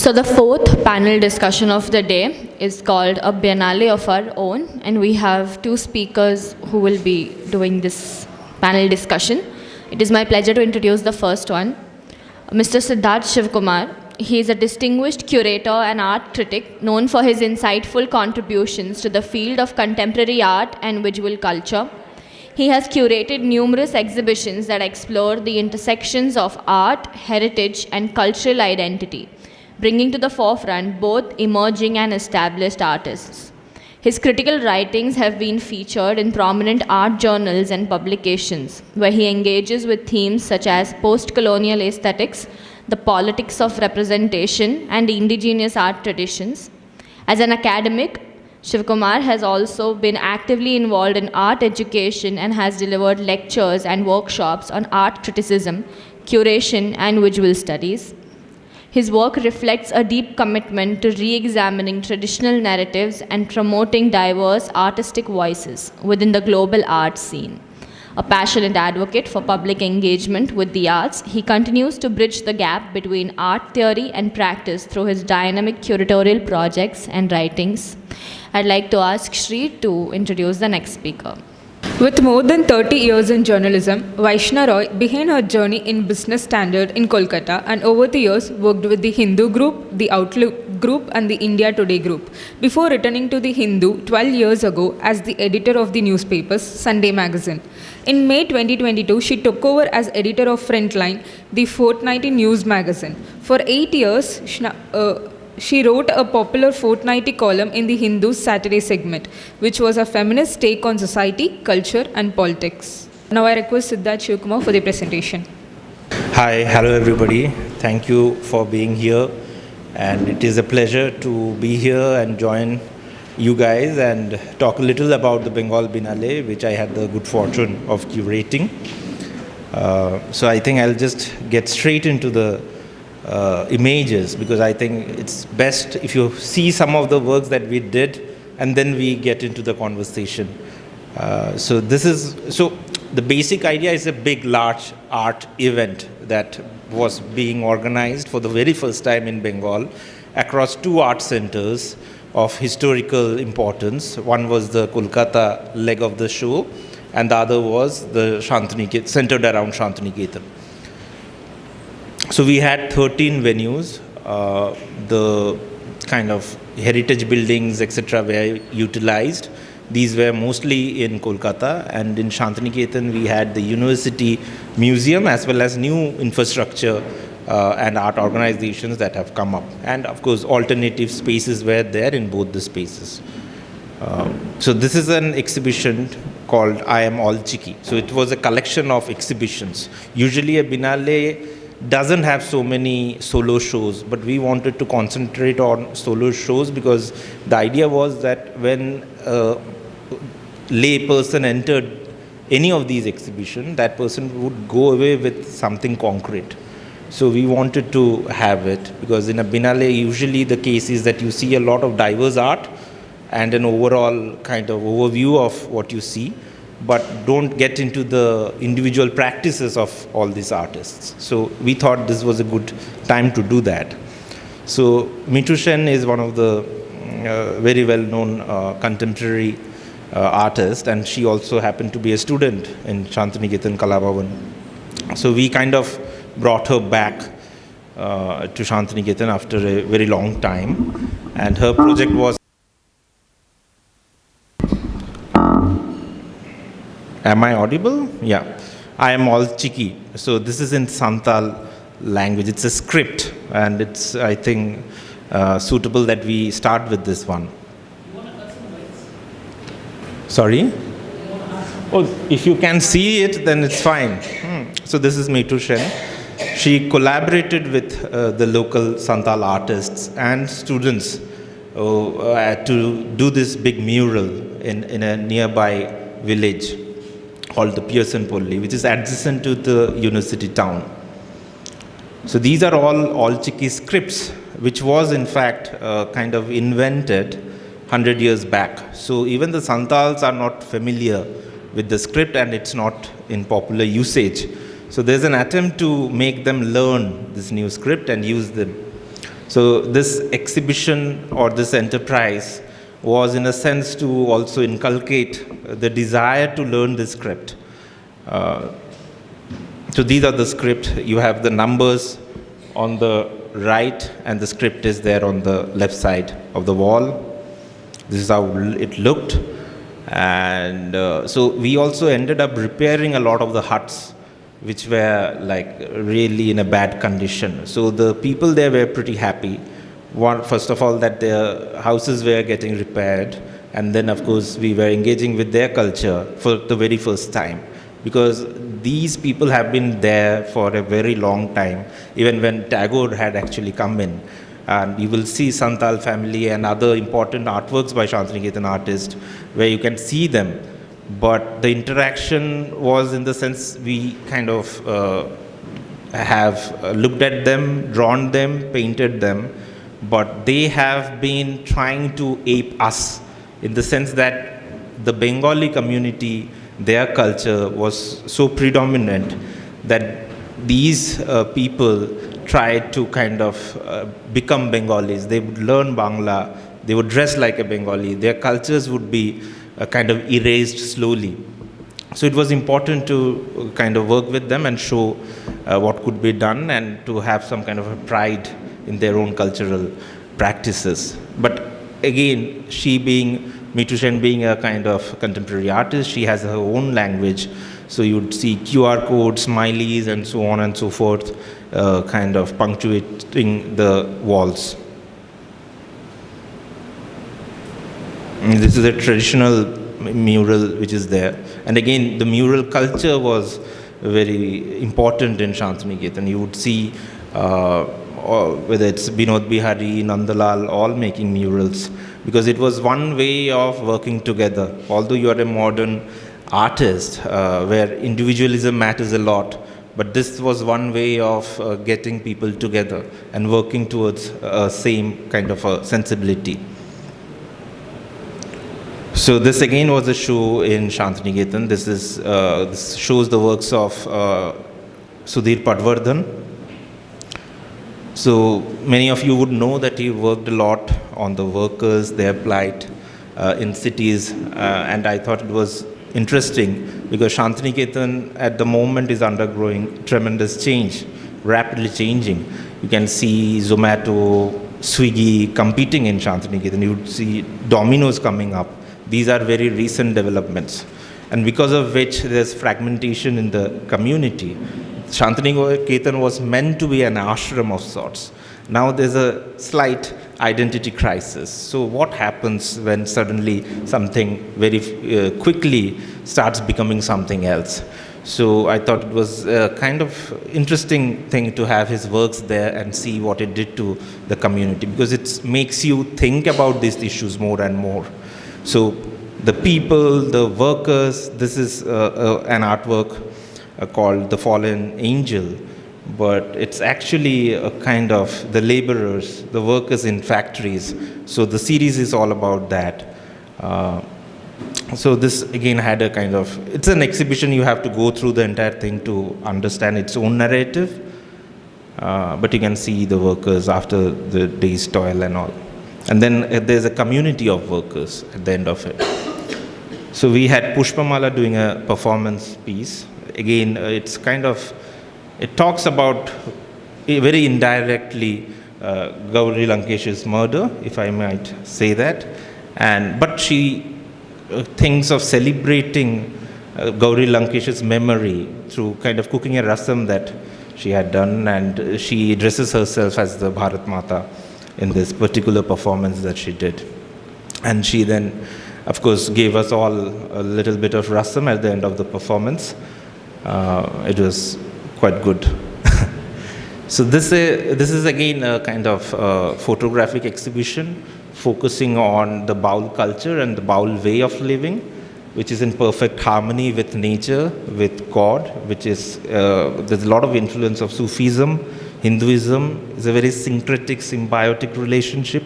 So the fourth panel discussion of the day is called A Biennale of Our Own, and we have two speakers who will be doing this panel discussion. It is my pleasure to introduce the first one, Mr. Siddharth Sivakumar. He is a distinguished curator and art critic known for his insightful contributions to the field of contemporary art and visual culture. He has curated numerous exhibitions that explore the intersections of art, heritage, and cultural identity, bringing to the forefront both emerging and established artists. His critical writings have been featured in prominent art journals and publications, where he engages with themes such as postcolonial aesthetics, the politics of representation, and indigenous art traditions. As an academic, Sivakumar has also been actively involved in art education and has delivered lectures and workshops on art criticism, curation, and visual studies. His work reflects a deep commitment to re-examining traditional narratives and promoting diverse artistic voices within the global art scene. A passionate advocate for public engagement with the arts, he continues to bridge the gap between art theory and practice through his dynamic curatorial projects and writings. I'd like to ask Shri to introduce the next speaker. With more than 30 years in journalism, Vaishna began her journey in Business Standard in Kolkata and over the years worked with the Hindu Group, the Outlook Group and the India Today Group, before returning to the Hindu 12 years ago as the editor of the newspaper's Sunday magazine. In May 2022, she took over as editor of Frontline, the fortnightly news magazine. For 8 years, she wrote a popular fortnightly column in the Hindu's Saturday segment, which was a feminist take on society, culture, and politics. Now I request Siddharth Sivakumar for the presentation. Hi, hello everybody. Thank you for being here. And it is a pleasure to be here and join you guys and talk a little about the Bengal Biennale, which I had the good fortune of curating. So I think I'll just get straight into the images, because I think it's best if you see some of the works that we did and then we get into the conversation. So the basic idea is a big, large art event that was being organized for the very first time in Bengal across two art centers of historical importance. One was the Kolkata leg of the show, and the other was the Shantiniketan, centered around Shantiniketan. So we had 13 venues. The kind of heritage buildings, etc., were utilized. These were mostly in Kolkata, and in Shantiniketan we had the university museum as well as new infrastructure and art organizations that have come up. And of course, alternative spaces were there in both the spaces. So this is an exhibition called I Am All Chiki. So it was a collection of exhibitions. Usually a Biennale doesn't have so many solo shows, but we wanted to concentrate on solo shows because the idea was that when a lay person entered any of these exhibitions, that person would go away with something concrete. So we wanted to have it, because in a Biennale usually the case is that you see a lot of diverse art and an overall kind of overview of what you see, but don't get into the individual practices of all these artists. So we thought this was a good time to do that. So Mitu Sen is one of the very well-known contemporary artists, and she also happened to be a student in Shantiniketan Kalabhavan. So we kind of brought her back to Shantiniketan after a very long time, and her project was Am I audible? Yeah. I Am All Chiki. So this is in Santal language. It's a script, and it's, I think, suitable that we start with this one. Sorry? Oh, if you can see it, then it's fine. So this is Mitu Sen. She collaborated with the local Santal artists and students to do this big mural in a nearby village called the Pearsonpolli, which is adjacent to the university town. So these are all Chiki scripts, which was in fact kind of invented 100 years back. So even the Santals are not familiar with the script, and it's not in popular usage. So there's an attempt to make them learn this new script and use them. So this exhibition or this enterprise was in a sense to also inculcate the desire to learn the script. So these are the script. You have the numbers on the right and the script is there on the left side of the wall. This is how it looked. And so we also ended up repairing a lot of the huts which were like really in a bad condition. So the people there were pretty happy. One, first of all, that their houses were getting repaired, and then of course we were engaging with their culture for the very first time, because these people have been there for a very long time, even when Tagore had actually come in. And you will see Santal family and other important artworks by Shantiniketan artists where you can see them. But the interaction was in the sense we kind of have looked at them, drawn them, painted them, but they have been trying to ape us in the sense that the Bengali community, their culture was so predominant that these people tried to kind of become Bengalis. They would learn Bangla, they would dress like a Bengali, their cultures would be kind of erased slowly. So it was important to kind of work with them and show what could be done and to have some kind of a pride in their own cultural practices. But again, she being, Mitushen being a kind of contemporary artist, she has her own language. So you'd see QR codes, smileys, and so on and so forth, kind of punctuating the walls. And this is a traditional mural which is there. And again, the mural culture was very important in Shantiniketan. You would see whether it's Binod Bihari, Nandalal, all making murals, because it was one way of working together. Although you are a modern artist where individualism matters a lot, but this was one way of getting people together and working towards same kind of a sensibility. So this again was a show in Shantiniketan. This shows the works of Sudhir Padwardhan. So many of you would know that he worked a lot on the workers, their plight in cities, and I thought it was interesting because Shantiniketan at the moment is undergoing tremendous change, rapidly changing. You can see Zomato, Swiggy competing in Shantiniketan. You would see Domino's coming up. These are very recent developments, and because of which there's fragmentation in the community. Shantiniketan was meant to be an ashram of sorts. Now there's a slight identity crisis. So what happens when suddenly something very quickly starts becoming something else? So I thought it was a kind of interesting thing to have his works there and see what it did to the community, because it makes you think about these issues more and more. So the people, the workers, this is an artwork called The Fallen Angel, but it's actually a kind of the laborers, the workers in factories. So the series is all about that. So this again had a kind of, it's an exhibition, you have to go through the entire thing to understand its own narrative, but you can see the workers after the day's toil and all. And then there's a community of workers at the end of it. So we had Pushpamala doing a performance piece. Again, it's kind of, it talks about very indirectly Gauri Lankesh's murder, if I might say that. But she thinks of celebrating Gauri Lankesh's memory through kind of cooking a rasam that she had done, and she dresses herself as the Bharat Mata in this particular performance that she did. And she then, of course, gave us all a little bit of rasam at the end of the performance. It was quite good. So this is again a kind of photographic exhibition focusing on the Baul culture and the Baul way of living, which is in perfect harmony with nature, with God, which is, there's a lot of influence of Sufism, Hinduism. Is a very syncretic, symbiotic relationship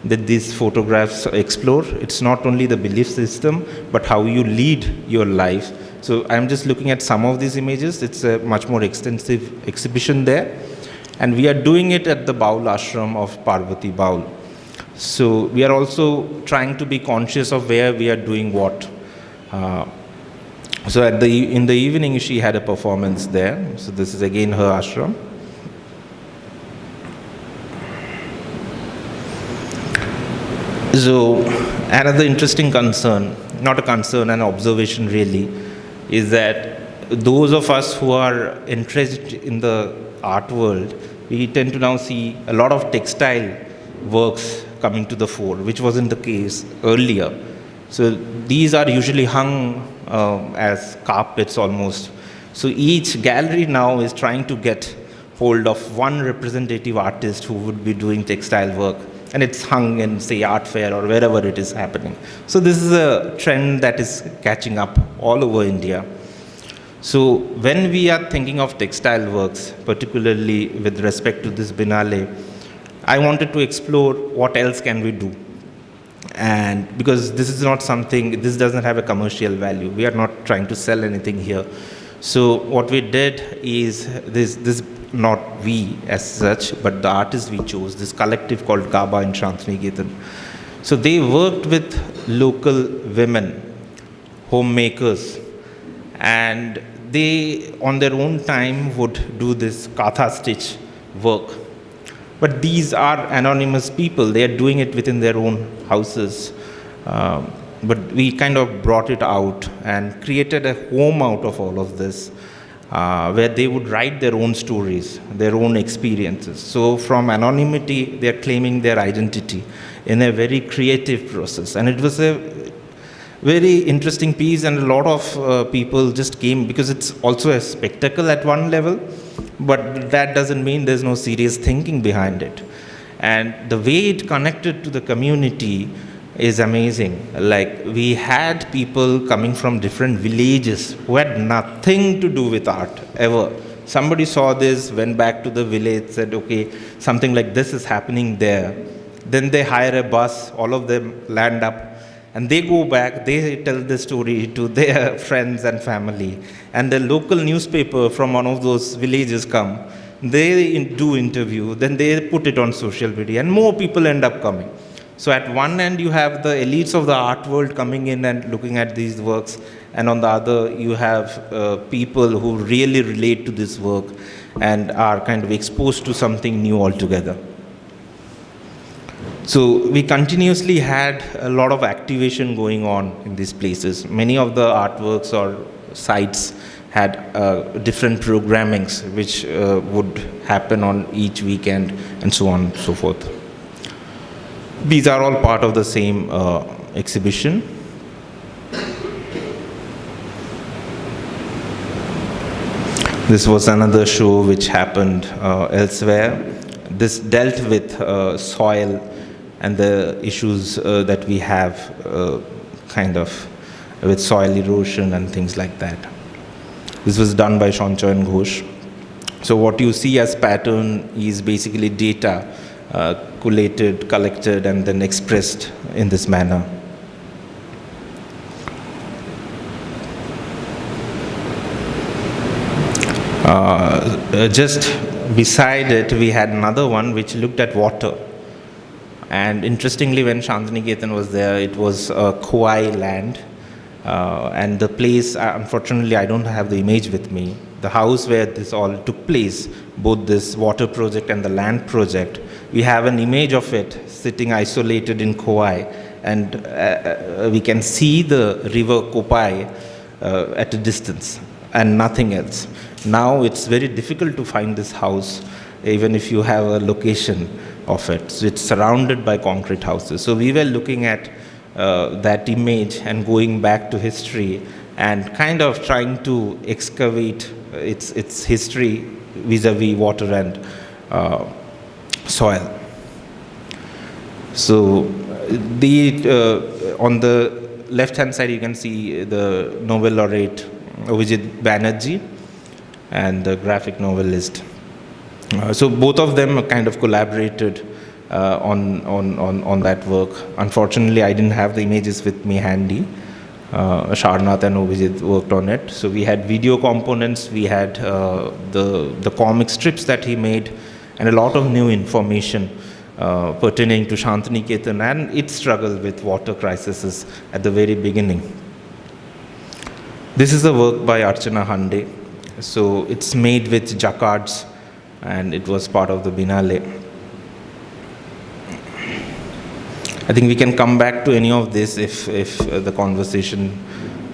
that these photographs explore. It's not only the belief system, but how you lead your life. So I'm just looking at some of these images. It's a much more extensive exhibition there. And we are doing it at the Baul ashram of Parvati Baul. So we are also trying to be conscious of where we are doing what. So in the evening, she had a performance there. So this is again her ashram. So another interesting concern, not a concern, an observation really, is that those of us who are interested in the art world, we tend to now see a lot of textile works coming to the fore, which wasn't the case earlier. So these are usually hung as carpets almost. So each gallery now is trying to get hold of one representative artist who would be doing textile work, and it's hung in, say, art fair or wherever it is happening. So this is a trend that is catching up all over India. So when we are thinking of textile works, particularly with respect to this Biennale, I wanted to explore what else can we do. And because this is not something, this doesn't have a commercial value. We are not trying to sell anything here. So what we did is this not we as such, but the artists we chose, this collective called Gaba in Shantiniketan. So they worked with local women, homemakers, and they on their own time would do this katha stitch work. But these are anonymous people, they are doing it within their own houses. But we kind of brought it out and created a home out of all of this, where they would write their own stories, their own experiences. So from anonymity, they are claiming their identity in a very creative process. And it was a very interesting piece, and a lot of people just came because it's also a spectacle at one level, but that doesn't mean there's no serious thinking behind it. And the way it connected to the community is amazing. Like, we had people coming from different villages who had nothing to do with art ever. Somebody saw this, went back to the village, said, okay, something like this is happening there. Then they hire a bus, all of them land up, and they go back, they tell the story to their friends and family. And the local newspaper from one of those villages come, they do interview, then they put it on social media, and more people end up coming. So at one end, you have the elites of the art world coming in and looking at these works, and on the other, you have people who really relate to this work and are kind of exposed to something new altogether. So we continuously had a lot of activation going on in these places. Many of the artworks or sites had different programmings which would happen on each weekend and so on and so forth. These are all part of the same exhibition. This was another show which happened elsewhere. This dealt with soil and the issues that we have kind of with soil erosion and things like that. This was done by Shaunchoy and Ghosh. So what you see as pattern is basically data collated, collected, and then expressed in this manner. Just beside it, we had another one which looked at water. And interestingly, when Shantiniketan was there, it was Khowai land. And the place, unfortunately, I don't have the image with me. The house where this all took place, both this water project and the land project, we have an image of it sitting isolated in Khowai. And we can see the river Kopai at a distance and nothing else. Now it's very difficult to find this house, even if you have a location of it. So it's surrounded by concrete houses. So we were looking at that image and going back to history and kind of trying to excavate its history vis-a-vis water and soil. So on the left-hand side, you can see the Nobel laureate Vijit Banerjee and the graphic novelist. So both of them kind of collaborated on that work. Unfortunately, I didn't have the images with me handy. Sharnath and Ovijit worked on it. So we had video components, we had the comic strips that he made, and a lot of new information pertaining to Shantiniketan and its struggle with water crises at the very beginning. This is a work by Archana Hande. So it's made with jacquards, and it was part of the Biennale. I think we can come back to any of this if the conversation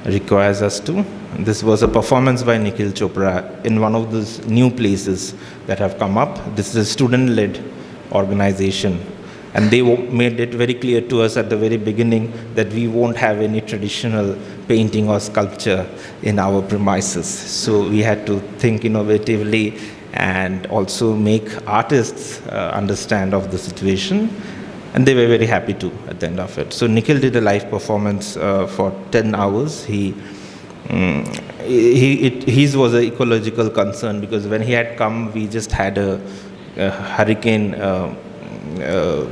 requires us to. This was a performance by Nikhil Chopra in one of those new places that have come up. This is a student-led organization, and they made it very clear to us at the very beginning that we won't have any traditional painting or sculpture in our premises. So we had to think innovatively and also make artists understand of the situation, and they were very happy to at the end of it. So Nikhil did a live performance for 10 hours. His was an ecological concern, because when he had come, we just had a hurricane,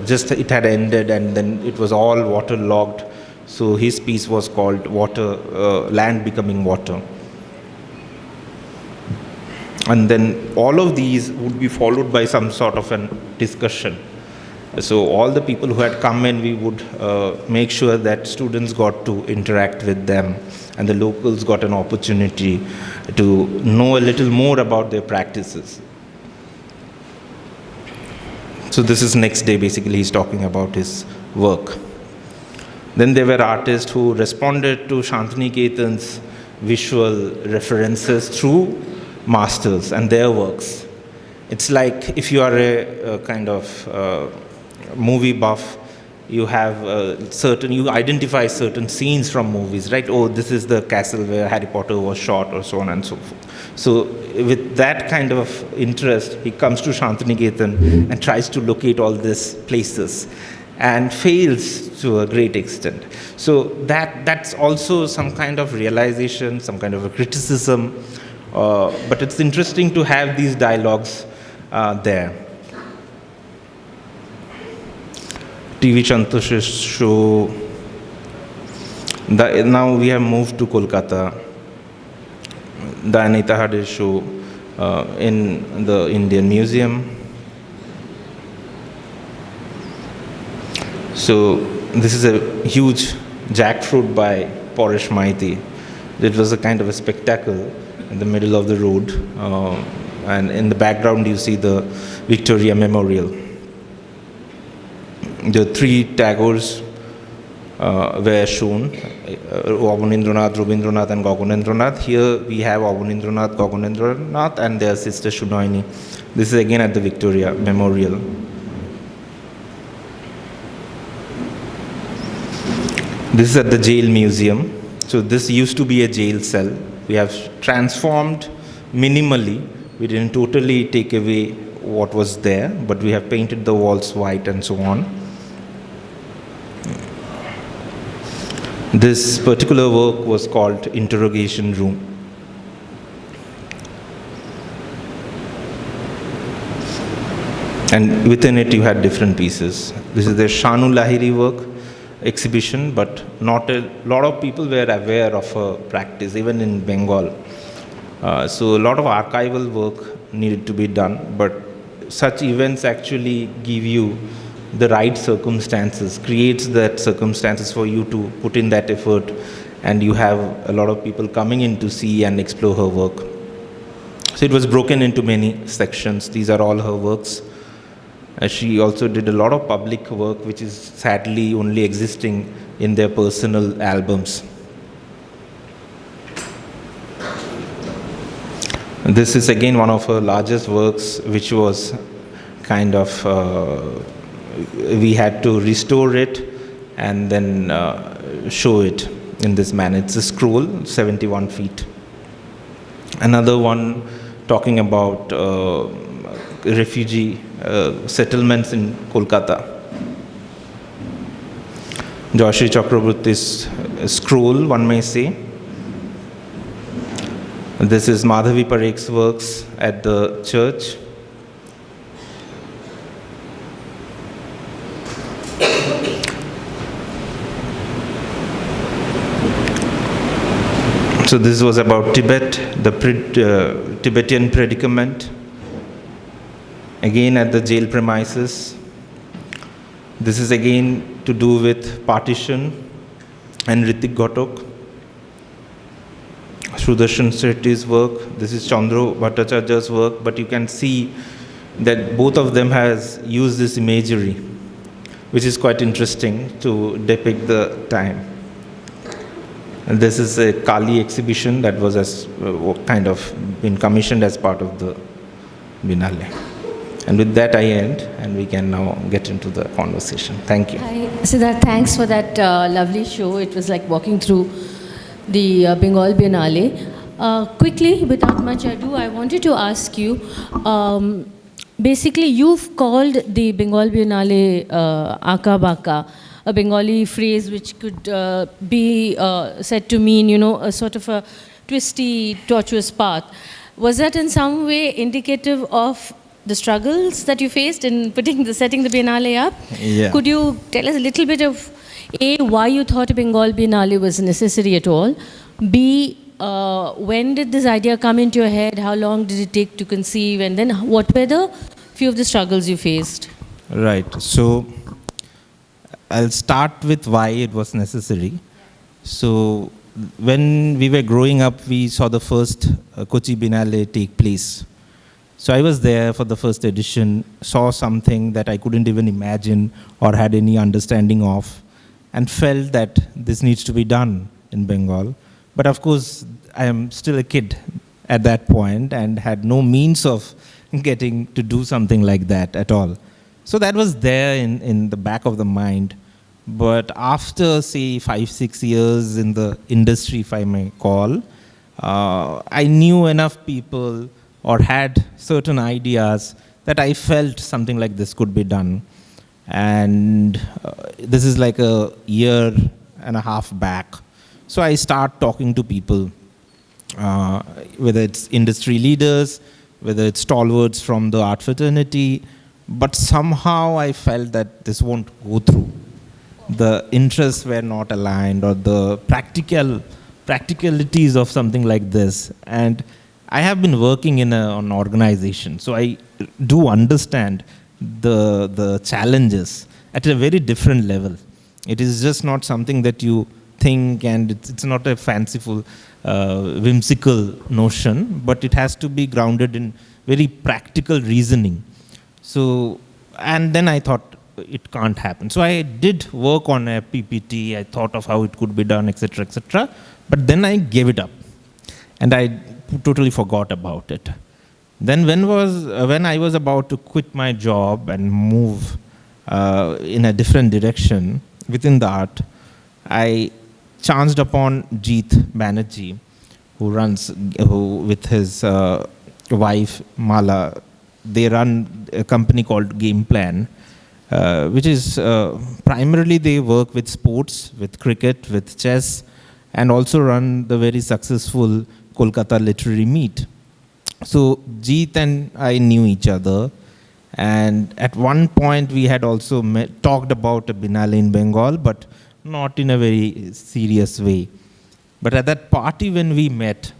just it had ended, and then it was all waterlogged. So his piece was called Land Becoming Water. And then all of these would be followed by some sort of a discussion. So all the people who had come in, we would make sure that students got to interact with them, and the locals got an opportunity to know a little more about their practices. So this is next day, basically he's talking about his work. Then there were artists who responded to Shantiniketan's visual references through masters and their works. It's like if you are a kind of movie buff, you have you identify certain scenes from movies, right? Oh, this is the castle where Harry Potter was shot, or so on and so forth. So with that kind of interest, he comes to Shantiniketan and tries to locate all these places, and fails to a great extent. So that's also some kind of realization, some kind of a criticism, but it's interesting to have these dialogues there. TV Chantosh's show. Now we have moved to Kolkata. The Anita Hade show in the Indian Museum. So this is a huge jackfruit by Porish Maiti. It was a kind of a spectacle in the middle of the road, and in the background you see the Victoria Memorial. The three Tagores were shown, Avanindranath, Rabindranath and Gaganendranath. Here we have Avanindranath, Gaganendranath and their sister Shunoini. This is again at the Victoria Memorial. This is at the Jail Museum. So this used to be a jail cell. We have transformed minimally. We didn't totally take away what was there, but we have painted the walls white and so on. This particular work was called Interrogation Room. And within it you had different pieces. This is the Shanu Lahiri work exhibition, but not a lot of people were aware of her practice, even in Bengal. So a lot of archival work needed to be done, but such events actually give you the right circumstances, creates that circumstances for you to put in that effort, and you have a lot of people coming in to see and explore her work. So it was broken into many sections. These are all her works. She also did a lot of public work, which is sadly only existing in their personal albums. This is again one of her largest works, which was kind of we had to restore it and then show it in this manner. It's a scroll, 71 feet. Another one talking about refugee settlements in Kolkata. Joyshri Chakraborty's scroll, one may say. This is Madhavi Parekh's works at the church. So this was about Tibet, the Tibetan predicament. again at the jail premises. This is again to do with partition and Ritik Ghotok. Sudarshan Shetty's work. This is Chandra Bhattacharya's work, but you can see that both of them has used this imagery, which is quite interesting to depict the time. And this is a Kali exhibition that was kind of been commissioned as part of the Biennale. And with that I end, and we can now get into the conversation. Thank you. Hi, Siddharth, thanks for that lovely show. It was like walking through the Bengal Biennale. Quickly, without much ado, I wanted to ask you, basically you've called the Bengal Biennale Aka Baka, a Bengali phrase which could be said to mean, a sort of a twisty, tortuous path. Was that in some way indicative of the struggles that you faced in setting the Biennale up? Yeah. Could you tell us a little bit of A, why you thought a Bengal Biennale was necessary at all? B, when did this idea come into your head? How long did it take to conceive? And then what were the few of the struggles you faced? Right. So I'll start with why it was necessary. So when we were growing up, we saw the first Kochi Biennale take place. So I was there for the first edition, saw something that I couldn't even imagine or had any understanding of, and felt that this needs to be done in Bengal. But of course, I am still a kid at that point and had no means of getting to do something like that at all. So that was there in the back of the mind. But after, say, 5-6 years in the industry, if I may call, I knew enough people or had certain ideas that I felt something like this could be done. And this is like a year and a half back. So I start talking to people, whether it's industry leaders, whether it's stalwarts from the art fraternity, but somehow I felt that this won't go through. The interests were not aligned, or the practicalities of something like this. And I have been working in an organization, so I do understand the challenges at a very different level. It is just not something that you think, and it's not a fanciful, whimsical notion, but it has to be grounded in very practical reasoning. So, and then I thought it can't happen. So I did work on a PPT, I thought of how it could be done, etc., etc., but then I gave it up. And I totally forgot about it. Then when I was about to quit my job and move in a different direction within the art, I chanced upon Jeet Banerjee, who with his wife Mala, they run a company called Game Plan, which is primarily they work with sports, with cricket, with chess, and also run the very successful Kolkata Literary Meet. So Jeet and I knew each other, and at one point we had also talked about a Biennale in Bengal, but not in a very serious way. But at that party when we met,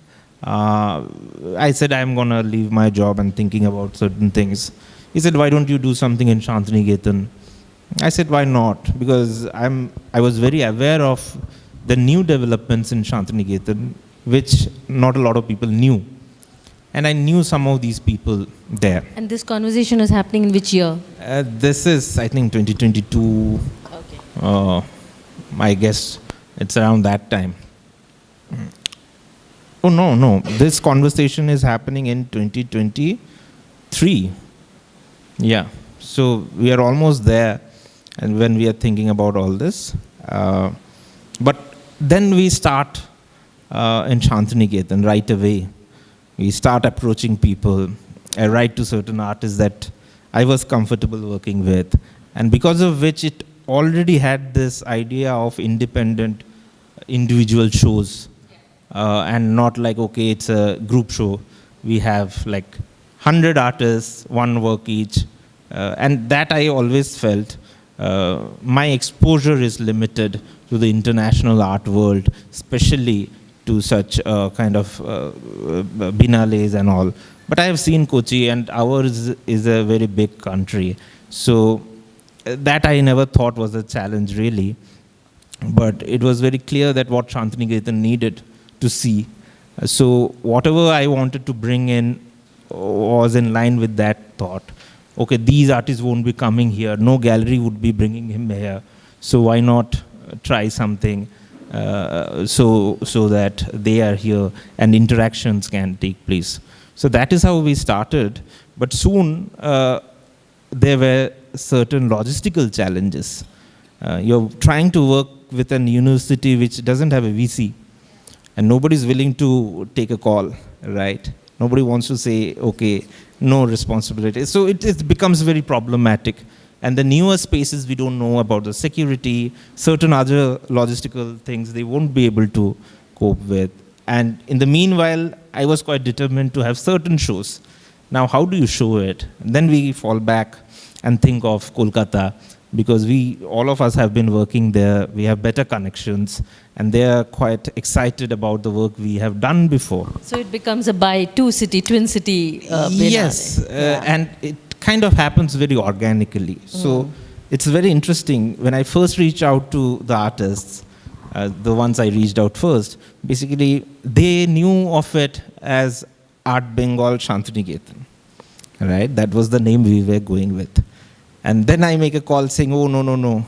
I said, I'm going to leave my job and thinking about certain things. He said, why don't you do something in Shantiniketan? I said, why not? Because I was very aware of the new developments in Shantiniketan, which not a lot of people knew. And I knew some of these people there. And this conversation was happening in which year? This is, I think, 2022. Okay. I guess it's around that time. Oh, no. This conversation is happening in 2023. Yeah. So we are almost there, and when we are thinking about all this. But then we start in Shantiniketan right away. We start approaching people. I write to certain artists that I was comfortable working with, and because of which it already had this idea of independent individual shows, and not like, okay, it's a group show. We have like 100 artists, one work each, and that I always felt my exposure is limited to the international art world, especially to such kind of biennales and all. But I have seen Kochi, and ours is a very big country. So that I never thought was a challenge, really. But it was very clear that what Shantiniketan needed to see. So whatever I wanted to bring in was in line with that thought. Okay, these artists won't be coming here. No gallery would be bringing him here. So why not try something so that they are here and interactions can take place. So that is how we started. But soon there were certain logistical challenges. You're trying to work with an university which doesn't have a VC, and nobody's willing to take a call, right? Nobody wants to say, okay, no responsibility. So it becomes very problematic. And the newer spaces, we don't know about the security, certain other logistical things they won't be able to cope with. And in the meanwhile, I was quite determined to have certain shows. Now, how do you show it? And then we fall back and think of Kolkata, because all of us have been working there. We have better connections, and they are quite excited about the work we have done before. So it becomes a twin city Biennale. Yes, and it kind of happens very organically. So it's very interesting. When I first reached out to the artists, the ones I reached out first, basically they knew of it as Art Bengal Shantiniketan, right? That was the name we were going with. And then I make a call saying, oh, no.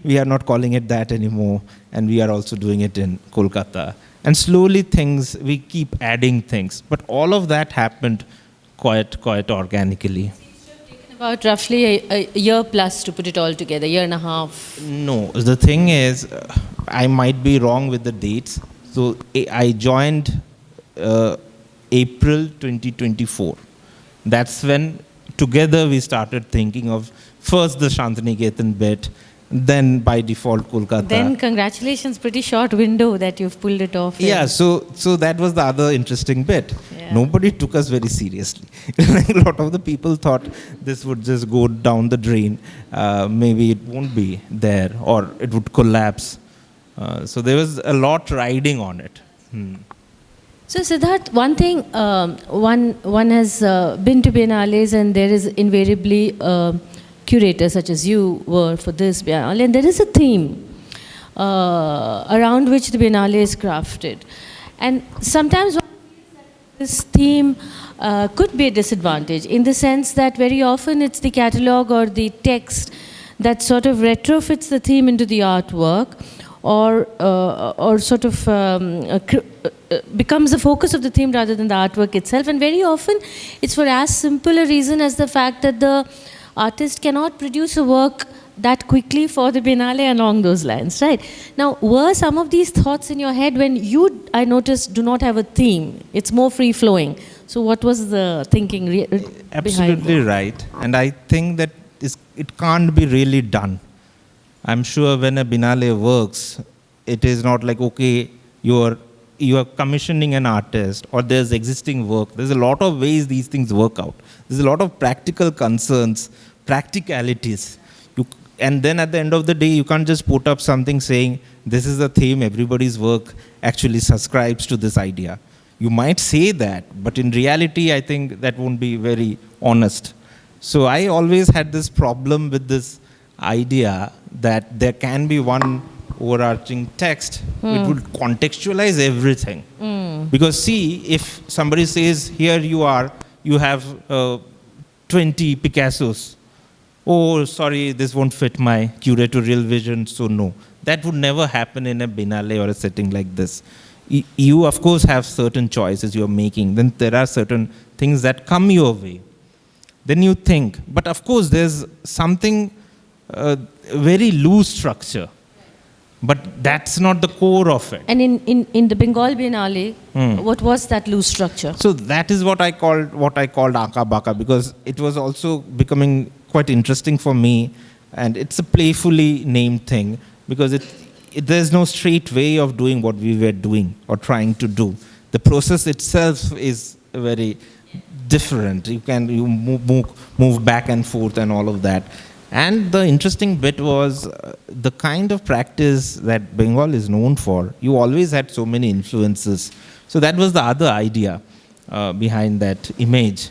we are not calling it that anymore. And we are also doing it in Kolkata. And slowly we keep adding things. But all of that happened quite organically. About roughly a year plus to put it all together, year and a half. No, the thing is, I might be wrong with the dates. So I joined April 2024. That's when together we started thinking of first the Shantiniketan bit, then by default Kolkata. Then congratulations, pretty short window that you've pulled it off. Yeah, so that was the other interesting bit. Yeah. Nobody took us very seriously. Like a lot of the people thought this would just go down the drain. Maybe it won't be there, or it would collapse. So there was a lot riding on it. So Siddharth, one thing, one has been to Biennales, and there is invariably curators such as you were for this Biennale, and there is a theme around which the Biennale is crafted. And sometimes this theme could be a disadvantage, in the sense that very often it's the catalogue or the text that sort of retrofits the theme into the artwork, or sort of becomes the focus of the theme rather than the artwork itself. And very often it's for as simple a reason as the fact that the artist cannot produce a work that quickly for the Biennale along those lines, right? Now, were some of these thoughts in your head when you, I noticed, do not have a theme? It's more free-flowing. So what was the thinking Absolutely behind right. And I think that it can't be really done. I'm sure when a Biennale works, it is not like, okay, you are commissioning an artist, or there's existing work. There's a lot of ways these things work out. There's a lot of practical concerns, practicalities. And then at the end of the day, you can't just put up something saying, this is the theme, everybody's work actually subscribes to this idea. You might say that, but in reality, I think that won't be very honest. So I always had this problem with this idea that there can be one overarching text which would contextualize everything. Because see, if somebody says, here you have 20 Picassos. Oh, sorry, this won't fit my curatorial vision, so no. That would never happen in a Biennale or a setting like this. You, of course, have certain choices you're making. Then there are certain things that come your way. Then you think. But of course, there's something very loose structure. But that's not the core of it. And in the Bengal Biennale, what was that loose structure? So that is what I called Aka Baka, because it was also becoming quite interesting for me, and it's a playfully named thing, because there's no straight way of doing what we were doing or trying to do. The process itself is very different. You move back and forth and all of that. And the interesting bit was the kind of practice that Bengal is known for. You always had so many influences. So that was the other idea. behind that image.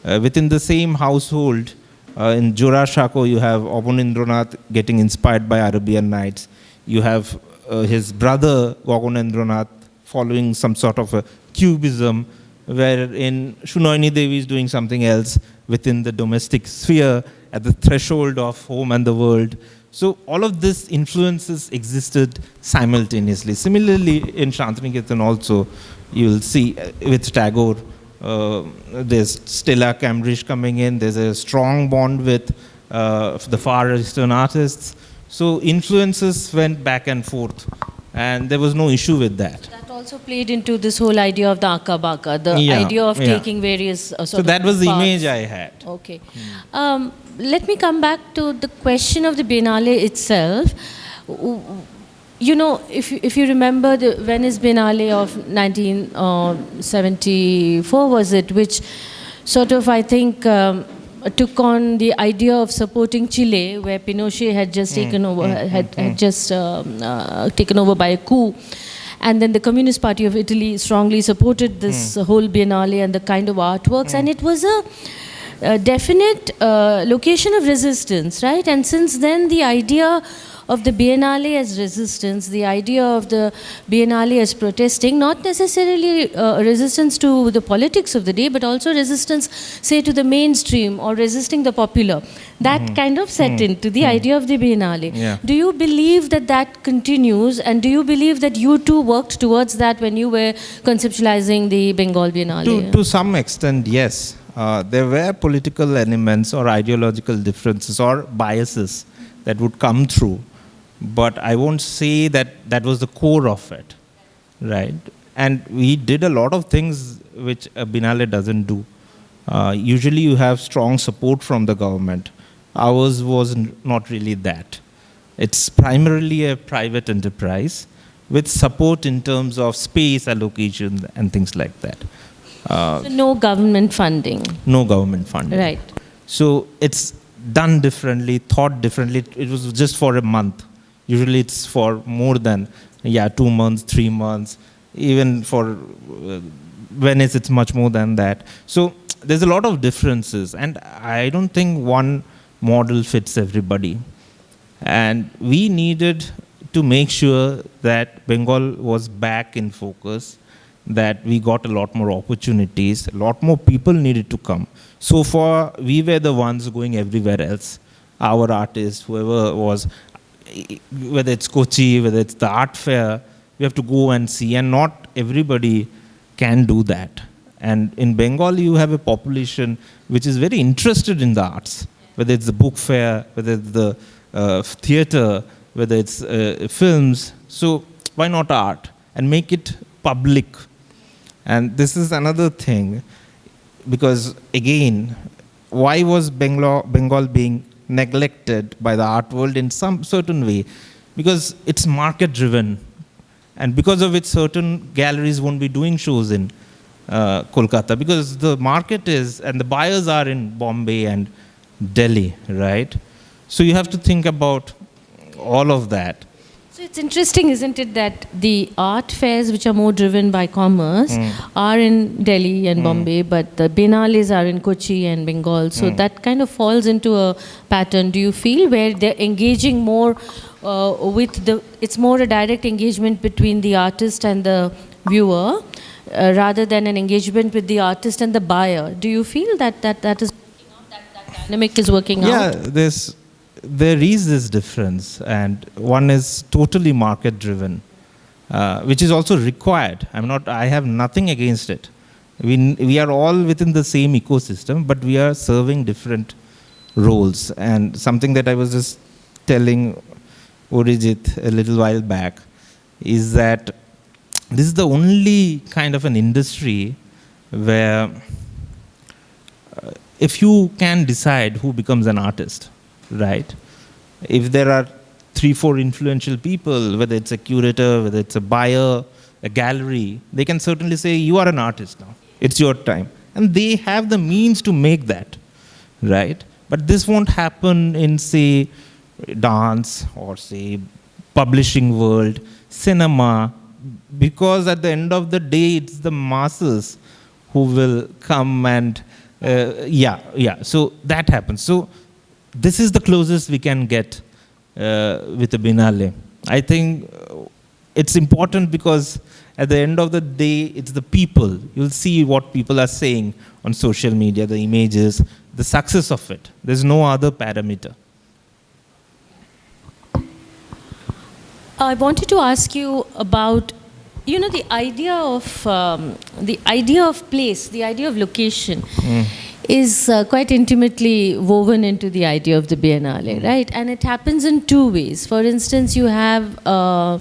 Within the same household, in Jura Shako, you have Obonindranath getting inspired by Arabian Nights. You have his brother, Gogonendranath, following some sort of a cubism, wherein Shunoini Devi is doing something else within the domestic sphere at the threshold of home and the world. So all of this influences existed simultaneously. Similarly, in Shantiniketan also, you will see with Tagore, there's Stella Cambridge coming in, there's a strong bond with the Far Eastern artists. So influences went back and forth, and there was no issue with that. That also played into this whole idea of the Akabaka, the idea of taking various sort of So that was the parts. image I had. Okay. Let me come back to the question of the Biennale itself. You know, if you remember the Venice Biennale of 1974, was it, which sort of, I think, took on the idea of supporting Chile, where Pinochet had just taken over, had just taken over by a coup. And then the Communist Party of Italy strongly supported this whole Biennale and the kind of artworks. And it was a definite location of resistance, right? And since then, the idea of the Biennale as resistance, the idea of the Biennale as protesting, not necessarily resistance to the politics of the day, but also resistance, say, to the mainstream or resisting the popular. That kind of set into the idea of the Biennale. Yeah. Do you believe that that continues, and do you believe that you too worked towards that when you were conceptualizing the Bengal Biennale? To some extent, yes. There were political elements or ideological differences or biases that would come through. But I won't say that that was the core of it, right? And we did a lot of things which a Biennale doesn't do. Usually you have strong support from the government. Ours was not really that. It's primarily a private enterprise with support in terms of space allocation and things like that. So no government funding. No government funding. Right. So it's done differently, thought differently. It was just for a month. Usually it's for more than 2 months, 3 months. Even for Venice, it's much more than that. So there's a lot of differences, and I don't think one model fits everybody. And we needed to make sure that Bengal was back in focus, that we got a lot more opportunities, a lot more people needed to come. So far, we were the ones going everywhere else. Our artists, whoever was, whether it's Kochi, whether it's the art fair, we have to go and see, and not everybody can do that. And in Bengal, you have a population which is very interested in the arts, whether it's the book fair, whether it's the theater, whether it's films. So why not art? And make it public. And this is another thing, because again, why was Bengal being neglected by the art world in some certain way? Because it's market driven, and because of it, certain galleries won't be doing shows in Kolkata, because the market is, and the buyers are in Bombay and Delhi, right? So you have to think about all of that. So it's interesting, isn't it, that the art fairs which are more driven by commerce are in Delhi and Bombay, but the Biennales are in Kochi and Bengal. So that kind of falls into a pattern, do you feel, where they're engaging more with the, it's more a direct engagement between the artist and the viewer rather than an engagement with the artist and the buyer. Do you feel that that is working out, that dynamic is working out? Yeah, there is this difference, and one is totally market driven, which is also required. I have nothing against it. We are all within the same ecosystem, but we are serving different roles. And something that I was just telling Orijit a little while back is that this is the only kind of an industry where if you can decide who becomes an artist, right? If there are 3-4 influential people, whether it's a curator, whether it's a buyer, a gallery, they can certainly say, you are an artist now. It's your time. And they have the means to make that, right? But this won't happen in, say, dance or, say, publishing world, cinema, because at the end of the day, it's the masses who will come and, so that happens. So this is the closest we can get with the Biennale. I think it's important because at the end of the day, it's the people. You'll see what people are saying on social media, the images, the success of it. There's no other parameter. I wanted to ask you about, the idea of place, the idea of location is quite intimately woven into the idea of the Biennale, right? And it happens in two ways. For instance, you have the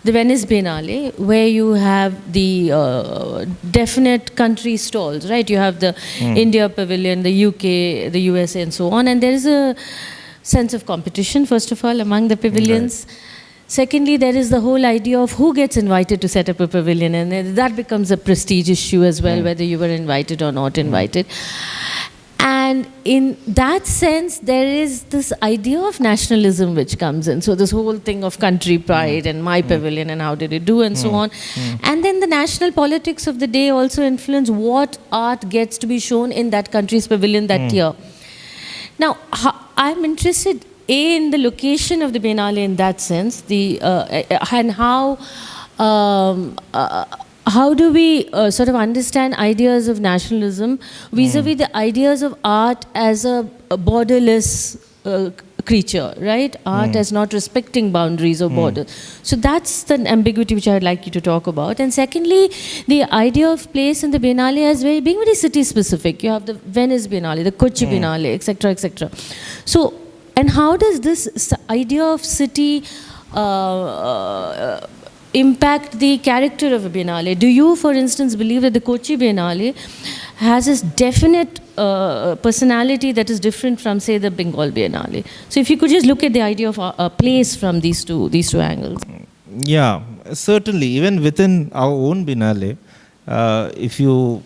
Venice Biennale, where you have the definite country stalls, right? You have the India Pavilion, the UK, the USA, and so on. And there is a sense of competition, first of all, among the pavilions. Right. Secondly, there is the whole idea of who gets invited to set up a pavilion, and that becomes a prestige issue as well, whether you were invited or not invited. And in that sense, there is this idea of nationalism which comes in. So this whole thing of country pride and my pavilion and how did it do and so on. And then the national politics of the day also influence what art gets to be shown in that country's pavilion that year. Now, I'm interested in the location of the Biennale in that sense, and how do we sort of understand ideas of nationalism vis-a-vis the ideas of art as a borderless creature, right? Art as not respecting boundaries or borders. So that's the ambiguity which I would like you to talk about. And secondly, the idea of place in the Biennale as being very city-specific. You have the Venice Biennale, the Kochi Biennale, etc., etc. So, and how does this idea of city impact the character of a Biennale? Do you, for instance, believe that the Kochi Biennale has this definite personality that is different from, say, the Bengal Biennale? So if you could just look at the idea of a place from these two angles. Yeah, certainly. Even within our own Biennale, if you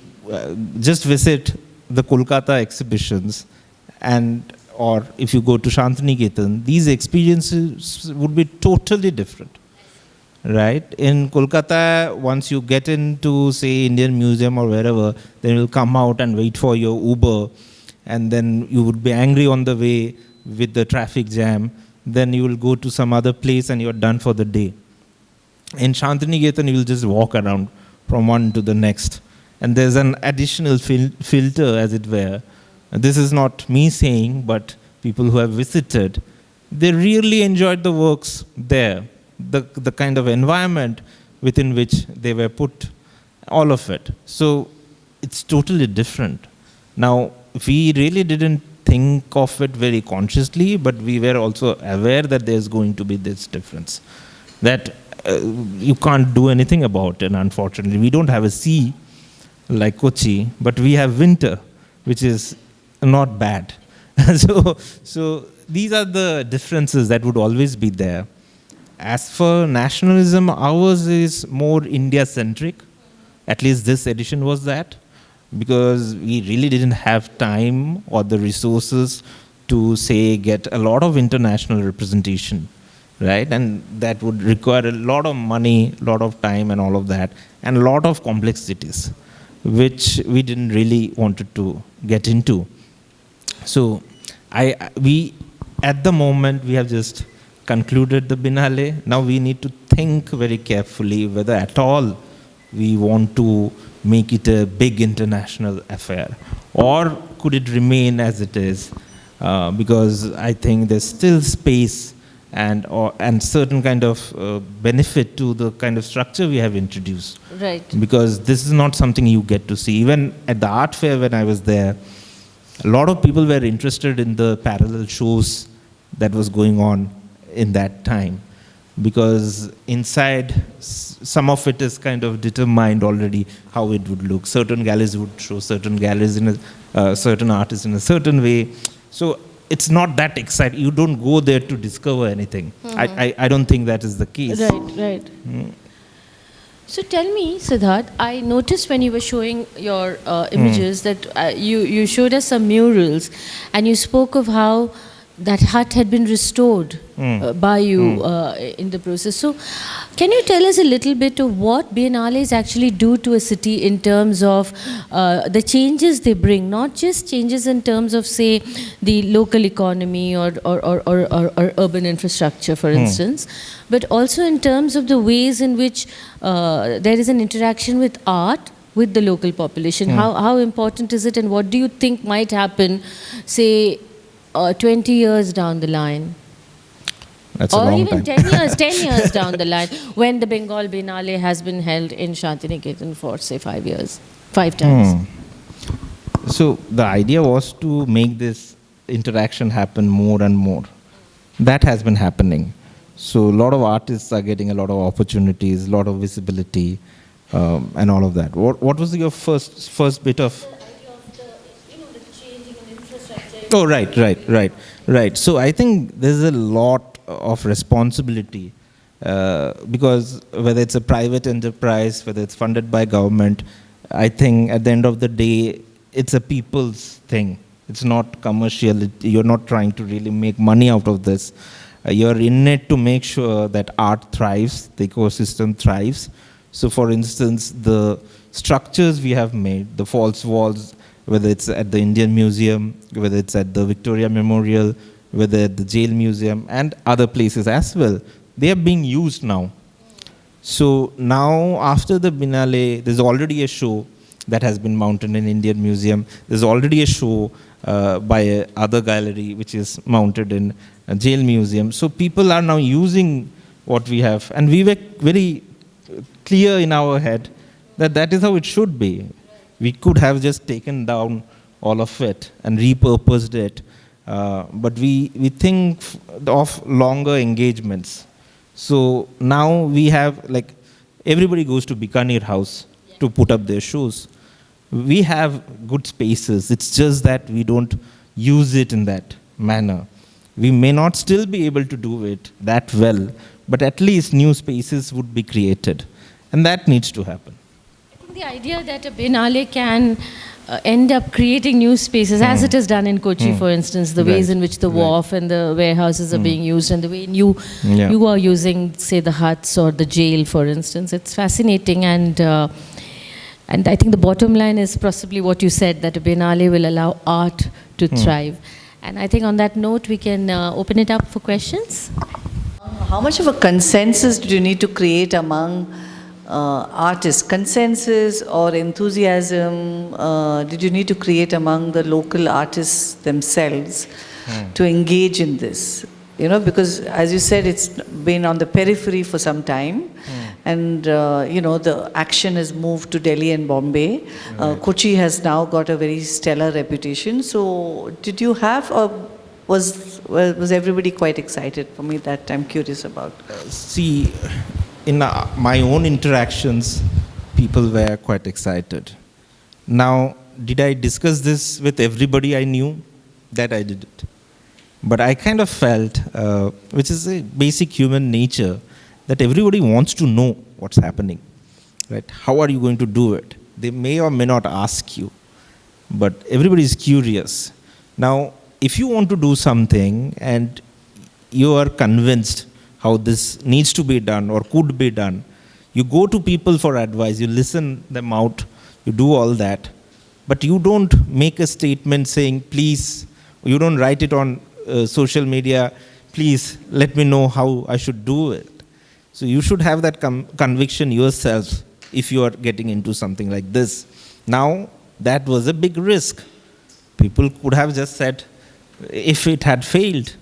just visit the Kolkata exhibitions or if you go to Shantiniketan, these experiences would be totally different, right? In Kolkata, once you get into, say, Indian Museum or wherever, then you'll come out and wait for your Uber, and then you would be angry on the way with the traffic jam. Then you will go to some other place and you're done for the day. In Shantiniketan, you will just walk around from one to the next. And there's an additional filter, as it were. This is not me saying, but people who have visited, they really enjoyed the works there. The kind of environment within which they were put, all of it. So it's totally different. Now, we really didn't think of it very consciously, but we were also aware that there's going to be this difference. That you can't do anything about it, unfortunately. We don't have a sea like Kochi, but we have winter, which is not bad. So these are the differences that would always be there. As for nationalism, ours is more India-centric. At least this edition was that, because we really didn't have time or the resources to, say, get a lot of international representation, right? And that would require a lot of money, a lot of time and all of that, and a lot of complexities, which we didn't really wanted to get into. So we, at the moment, we have just concluded the Biennale. Now we need to think very carefully whether at all we want to make it a big international affair, or could it remain as it is, because I think there's still space and certain kind of benefit to the kind of structure we have introduced. Right. Because this is not something you get to see. Even at the art fair when I was there, a lot of people were interested in the parallel shows that was going on in that time, because inside some of it is kind of determined already how it would look. Certain galleries would show certain galleries in certain artists in a certain way. So it's not that exciting. You don't go there to discover anything. I don't think that is the case. Right. So tell me, Siddharth, I noticed when you were showing your images that you showed us some murals, and you spoke of how that hut had been restored by you in the process. So, can you tell us a little bit of what biennales actually do to a city in terms of the changes they bring, not just changes in terms of, say, the local economy or urban infrastructure, for instance, but also in terms of the ways in which there is an interaction with art with the local population. How important is it, and what do you think might happen, say, 20 years down the line? That's a or long even time. 10 years down the line, when the Bengal Biennale has been held in Shantiniketan for, say, 5 years, 5 times. So the idea was to make this interaction happen more and more. That has been happening. So a lot of artists are getting a lot of opportunities, a lot of visibility, and all of that. What was your first bit of? The changing in infrastructure. Oh, right. So I think there's a lot of responsibility because whether it's a private enterprise, whether it's funded by government, I think at the end of the day, it's a people's thing. It's not commercial. You're not trying to really make money out of this. You're in it to make sure that art thrives, the ecosystem thrives. So for instance, the structures we have made, the false walls, whether it's at the Indian Museum, whether it's at the Victoria Memorial, whether at the Jail Museum, and other places as well, they are being used now. So now, after the Biennale, there's already a show that has been mounted in Indian Museum. There's already a show by a other gallery which is mounted in a Jail Museum. So people are now using what we have, and we were very clear in our head that that is how it should be. We could have just taken down all of it and repurposed it, but we think of longer engagements. So now we have, like, everybody goes to Bikaner House to put up their shows. We have good spaces. It's just that we don't use it in that manner. We may not still be able to do it that well, but at least new spaces would be created. And that needs to happen. I think the idea that a Biennale can end up creating new spaces, as it is done in Kochi, for instance, the ways in which the wharf and the warehouses are being used, and the way you are using, say, the huts or the jail, for instance. It's fascinating, and I think the bottom line is possibly what you said, that a Biennale will allow art to thrive. And I think on that note, we can open it up for questions. How much of a consensus do you need to create among artists? Consensus or enthusiasm did you need to create among the local artists themselves to engage in this? You know, because as you said, it's been on the periphery for some time, and the action has moved to Delhi and Bombay. Kochi has now got a very stellar reputation. So, did you have, or was everybody quite excited? For me, that I'm curious about. See, in my own interactions, people were quite excited. Now, did I discuss this with everybody I knew? That I didn't. But I kind of felt, which is a basic human nature, that everybody wants to know what's happening, right? How are you going to do it? They may or may not ask you, but everybody is curious. Now, if you want to do something and you are convinced how this needs to be done or could be done, you go to people for advice, you listen them out, you do all that, but you don't make a statement saying, please, you don't write it on social media, please let me know how I should do it. So you should have that conviction yourself if you are getting into something like this. Now, that was a big risk. People could have just said, if it had failed,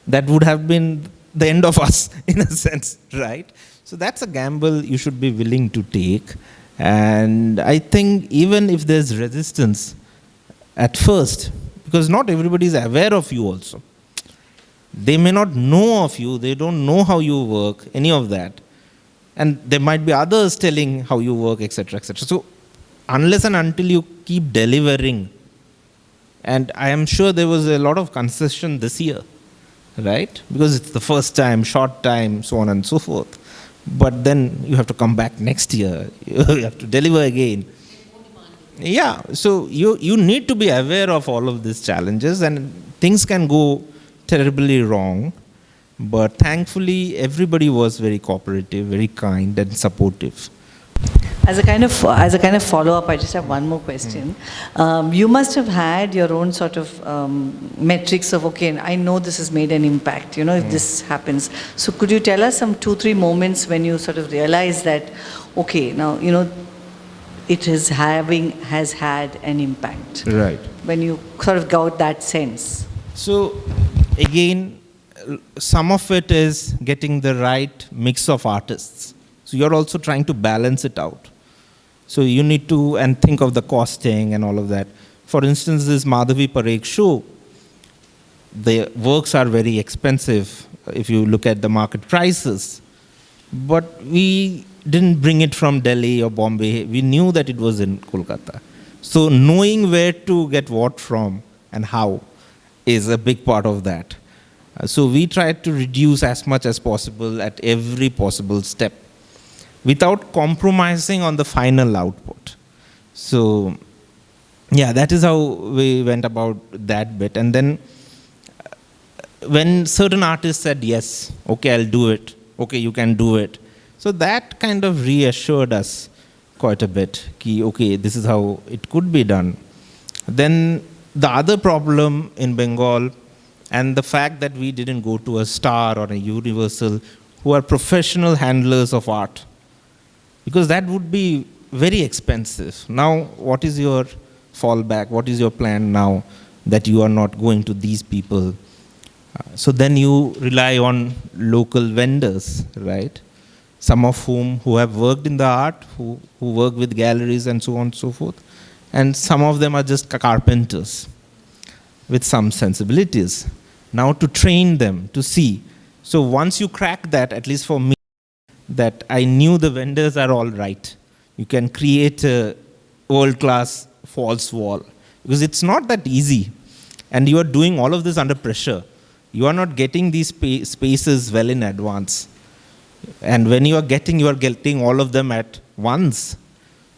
that would have been the end of us, in a sense, right? So that's a gamble you should be willing to take. And I think even if there's resistance at first, because not everybody is aware of you also. They may not know of you, they don't know how you work, any of that. And there might be others telling how you work, etc., etc. So unless and until you keep delivering, and I am sure there was a lot of concession this year, right? Because it's the first time, short time, so on and so forth. But then you have to come back next year, you have to deliver again. Yeah, so you need to be aware of all of these challenges, and things can go terribly wrong. But thankfully, everybody was very cooperative, very kind and supportive. As a kind of follow-up, I just have one more question. You must have had your own sort of metrics of, okay, I know this has made an impact, if this happens. So could you tell us some 2-3 moments when you sort of realize that, okay, now, it has had an impact? Right. When you sort of got that sense. So again, some of it is getting the right mix of artists. So you're also trying to balance it out. So you need to, and think of the costing and all of that. For instance, this Madhavi Parekh show, the works are very expensive if you look at the market prices. But we didn't bring it from Delhi or Bombay. We knew that it was in Kolkata. So knowing where to get what from and how is a big part of that. So we tried to reduce as much as possible at every possible step, without compromising on the final output. So, yeah, that is how we went about that bit. And then when certain artists said, yes, okay, I'll do it, okay, you can do it. So that kind of reassured us quite a bit, ki, okay, this is how it could be done. Then the other problem in Bengal, and the fact that we didn't go to a Star or a Universal, who are professional handlers of art, because that would be very expensive. Now, what is your fallback? What is your plan now that you are not going to these people? So then you rely on local vendors, right? Some of whom who have worked in the art, who work with galleries and so on and so forth. And some of them are just carpenters with some sensibilities. Now to train them, to see. So once you crack that, at least for me, that I knew the vendors are all right. You can create a world-class false wall. Because it's not that easy. And you are doing all of this under pressure. You are not getting these spaces well in advance. And when you are getting all of them at once.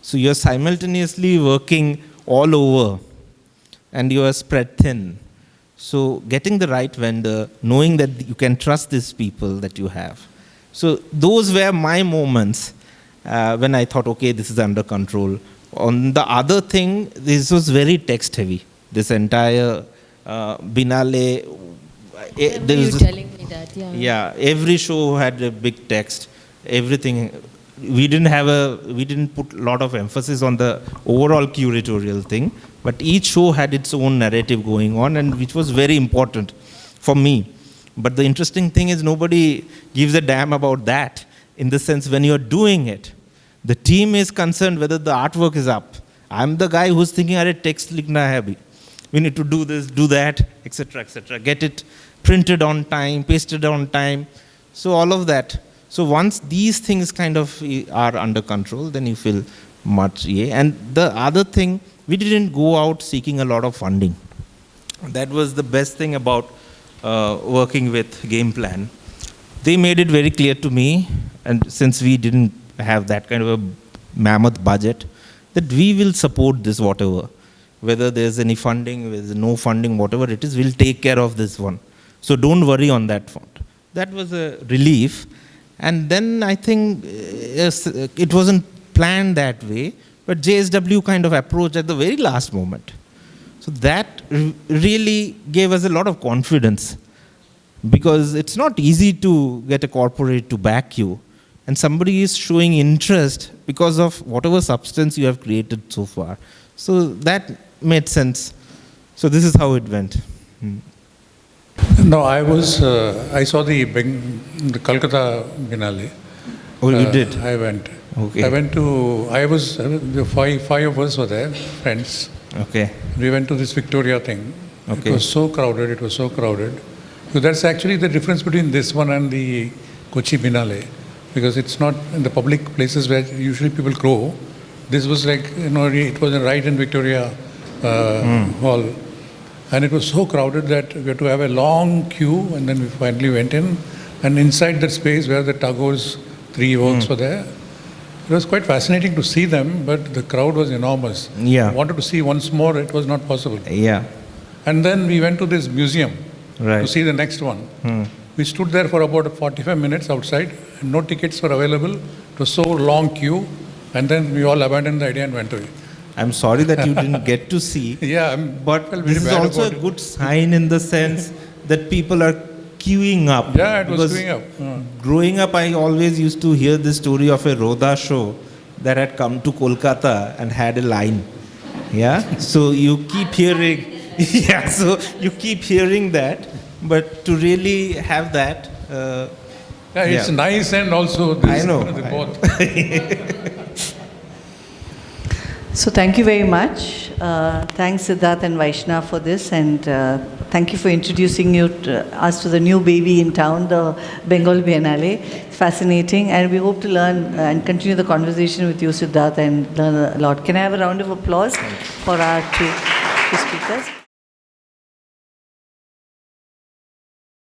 So you are simultaneously working all over. And you are spread thin. So getting the right vendor, knowing that you can trust these people that you have. So those were my moments when I thought, okay, this is under control. On the other thing, this was very text heavy. This entire Biennale. You telling me that, yeah. Yeah, every show had a big text. Everything. We didn't put a lot of emphasis on the overall curatorial thing, but each show had its own narrative going on, and which was very important for me. But the interesting thing is nobody gives a damn about that, in the sense when you're doing it. The team is concerned whether the artwork is up. I'm the guy who's thinking, "Arey, text likhna hai abhi. We need to do this, do that, etc., etc. Get it printed on time, pasted on time." So all of that. So once these things kind of are under control, then you feel much, yeah. And the other thing, we didn't go out seeking a lot of funding. That was the best thing about working with Game Plan. They made it very clear to me, and since we didn't have that kind of a mammoth budget, that we will support this whatever. Whether there's any funding, there's no funding, whatever it is, we'll take care of this one. So don't worry on that front. That was a relief. And then I think it wasn't planned that way, but JSW kind of approached at the very last moment. So that really gave us a lot of confidence, because it's not easy to get a corporate to back you. And somebody is showing interest because of whatever substance you have created so far. So that made sense. So this is how it went. No, I saw the Calcutta Biennale. Oh, you did? I went. Okay. The five of us were there, friends. Okay. We went to this Victoria thing. Okay. It was so crowded. So that's actually the difference between this one and the Kochi Biennale, because it's not in the public places where usually people go. This was like, it was right in Victoria Hall. And it was so crowded that we had to have a long queue, and then we finally went in. And inside that space where the Tagore's 3 works were there, it was quite fascinating to see them, but the crowd was enormous. Yeah. I wanted to see once more, it was not possible. Yeah. And then we went to this museum Right. to see the next one. We stood there for about 45 minutes outside, and no tickets were available. It was so long queue, and then we all abandoned the idea and went away. I'm sorry that you didn't get to see. Yeah, but felt very this is bad also a about it. good sign in the sense that people are queuing up. Yeah, it was Because queuing up. growing up, I always used to hear the story of a Roda show that had come to Kolkata and had a line. Yeah, so you keep hearing, yeah, so you keep hearing that, but to really have that. Yeah, it's Yeah. nice and also this, I know. the I both. So thank you very much. Thanks Siddharth and Vaishna for this, and thank you for introducing us to the new baby in town, the Bengal Biennale. It's fascinating, and we hope to learn and continue the conversation with you, Siddharth, and learn a lot. Can I have a round of applause for our two speakers?